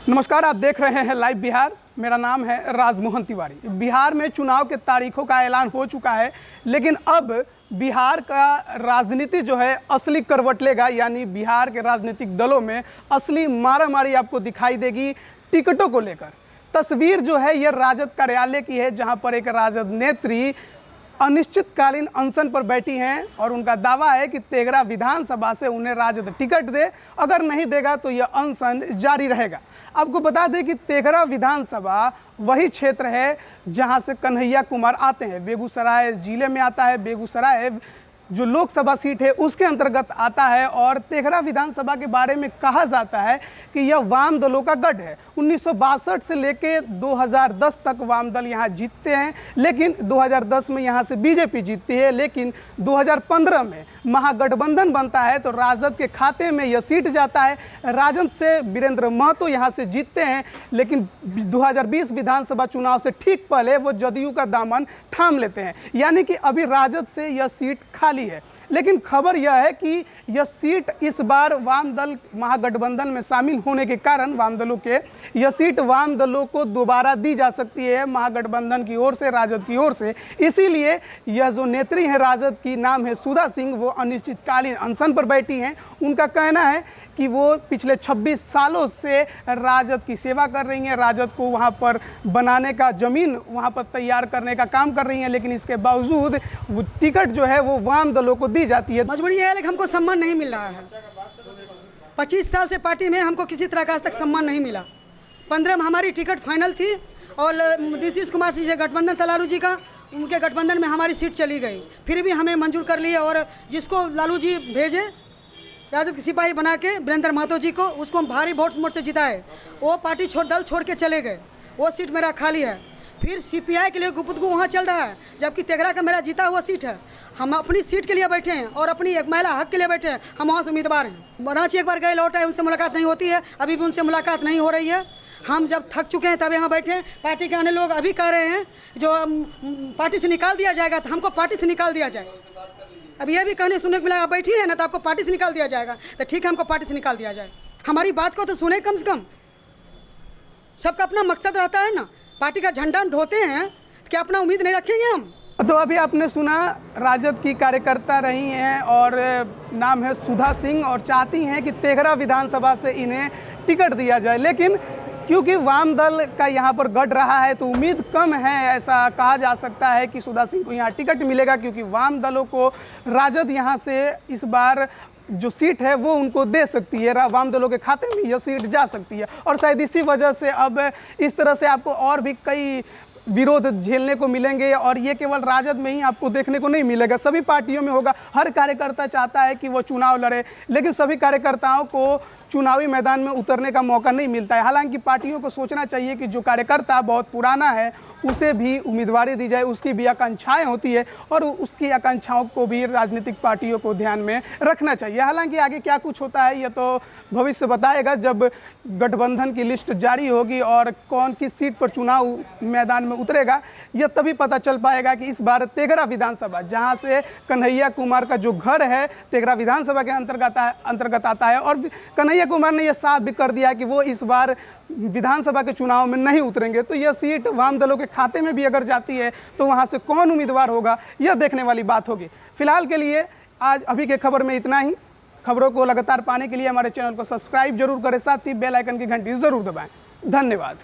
नमस्कार, आप देख रहे हैं लाइव बिहार। मेरा नाम है राजमोहन तिवारी। बिहार में चुनाव के तारीखों का ऐलान हो चुका है, लेकिन अब बिहार का राजनीति जो है असली करवट लेगा, यानी बिहार के राजनीतिक दलों में असली मारामारी आपको दिखाई देगी टिकटों को लेकर। तस्वीर जो है यह राजद कार्यालय की है, जहां पर एक राजद नेत्री अनिश्चितकालीन अनशन पर बैठी हैं और उनका दावा है कि तेघरा विधानसभा से उन्हें राजद टिकट दे, अगर नहीं देगा तो यह अनशन जारी रहेगा। आपको बता दें कि तेघरा विधानसभा वही क्षेत्र है जहां से कन्हैया कुमार आते हैं। बेगूसराय जिले में आता है। बेगूसराय जो लोकसभा सीट है उसके अंतर्गत आता है और तेघरा विधानसभा के बारे में कहा जाता है कि यह वाम दलों का गढ़ है। 1962 से लेकर 2010 तक वाम दल यहाँ जीतते हैं, लेकिन 2010 में यहाँ से बीजेपी जीतती है। लेकिन 2015 में महागठबंधन बनता है तो राजद के खाते में यह सीट जाता है। राजद से वीरेंद्र महतो यहाँ से जीतते हैं, लेकिन 2020 विधानसभा चुनाव से ठीक पहले वो जदयू का दामन थाम लेते हैं, यानी कि अभी राजद से यह सीट खाली है। लेकिन खबर यह है कि यह सीट इस बार वाम दल महागठबंधन में शामिल होने के कारण वाम दलों के यह सीट वाम दलों को दोबारा दी जा सकती है महागठबंधन की ओर से, राजद की ओर से। इसीलिए यह जो नेत्री है राजद की, नाम है सुधा सिंह, वो अनिश्चितकालीन अनशन पर बैठी हैं। उनका कहना है कि वो पिछले 26 सालों से राजद की सेवा कर रही हैं, राजद को वहाँ पर बनाने का, ज़मीन वहाँ पर तैयार करने का काम कर रही हैं, लेकिन इसके बावजूद वो टिकट जो है वो वाम दलों को दी जाती है। मजबूरी है, लेकिन हमको सम्मान नहीं मिल रहा है। 25 साल से पार्टी में हमको किसी तरह का आज तक सम्मान नहीं मिला। 15 में हमारी टिकट फाइनल थी और नीतीश कुमार से गठबंधन था लालू जी का, उनके गठबंधन में हमारी सीट चली गई। फिर भी हमें मंजूर कर लिया और जिसको लालू जी भेजे राजद के सिपाही बना के, वीरेंद्र महतो जी को, उसको हम भारी वोट से जिताए। वो पार्टी दल छोड़ के चले गए, वो सीट मेरा खाली है। फिर सीपीआई के लिए गुपतगु वहाँ चल रहा है, जबकि तेघरा का मेरा जीता हुआ सीट है। हम अपनी सीट के लिए बैठे हैं और अपनी एक महिला हक के लिए बैठे हैं। हम वहाँ से उम्मीदवार हैं। रांची एक बार गए लौट आए, उनसे मुलाकात नहीं होती है, अभी भी उनसे मुलाकात नहीं हो रही है। हम जब थक चुके हैं तब यहाँ बैठे हैं। पार्टी के अन्य लोग अभी कह रहे हैं जो पार्टी से निकाल दिया जाएगा, तो हमको पार्टी से निकाल दिया जाए। अब ये भी कहने सुनने को मिला, बैठी है ना तो आपको पार्टी से निकाल दिया जाएगा, तो ठीक है, हमको पार्टी से निकाल दिया जाए। हमारी बात को तो सुने कम से कम। सबका अपना मकसद रहता है ना, पार्टी का झंडा ढोते हैं, क्या अपना उम्मीद नहीं रखेंगे हम? तो अभी आपने सुना, राजद की कार्यकर्ता रही हैं और नाम है सुधा सिंह और चाहती हैं कि तेघरा विधानसभा से इन्हें टिकट दिया जाए, लेकिन क्योंकि वाम दल का यहाँ पर गढ़ रहा है तो उम्मीद कम है, ऐसा कहा जा सकता है कि सुधा सिंह को यहाँ टिकट मिलेगा, क्योंकि वाम दलों को राजद यहाँ से इस बार जो सीट है वो उनको दे सकती है, वाम दलों के खाते में यह सीट जा सकती है। और शायद इसी वजह से अब इस तरह से आपको और भी कई विरोध झेलने को मिलेंगे, और ये केवल राजद में ही आपको देखने को नहीं मिलेगा, सभी पार्टियों में होगा। हर कार्यकर्ता चाहता है कि वो चुनाव लड़े, लेकिन सभी कार्यकर्ताओं को चुनावी मैदान में उतरने का मौका नहीं मिलता है। हालांकि पार्टियों को सोचना चाहिए कि जो कार्यकर्ता बहुत पुराना है उसे भी उम्मीदवारी दी जाए, उसकी भी आकांक्षाएं होती है और उसकी आकांक्षाओं को भी राजनीतिक पार्टियों को ध्यान में रखना चाहिए। हालांकि आगे क्या कुछ होता है ये तो भविष्य बताएगा, जब गठबंधन की लिस्ट जारी होगी और कौन किस सीट पर चुनाव मैदान में उतरेगा, यह तभी पता चल पाएगा कि इस बार तेघरा विधानसभा, जहां से कन्हैया कुमार का जो घर है, तेघरा विधानसभा के अंतर्गत आता है। और कन्हैया कुमार ने यह साफ भी कर दिया कि वो इस बार विधानसभा के चुनाव में नहीं उतरेंगे। तो यह सीट वाम दलों के खाते में भी अगर जाती है तो वहां से कौन उम्मीदवार होगा, यह देखने वाली बात होगी। फिलहाल के लिए आज अभी के खबर में इतना ही। खबरों को लगातार पाने के लिए हमारे चैनल को सब्सक्राइब जरूर करें, साथ ही बेल आइकन की घंटी जरूर दबाएं। धन्यवाद।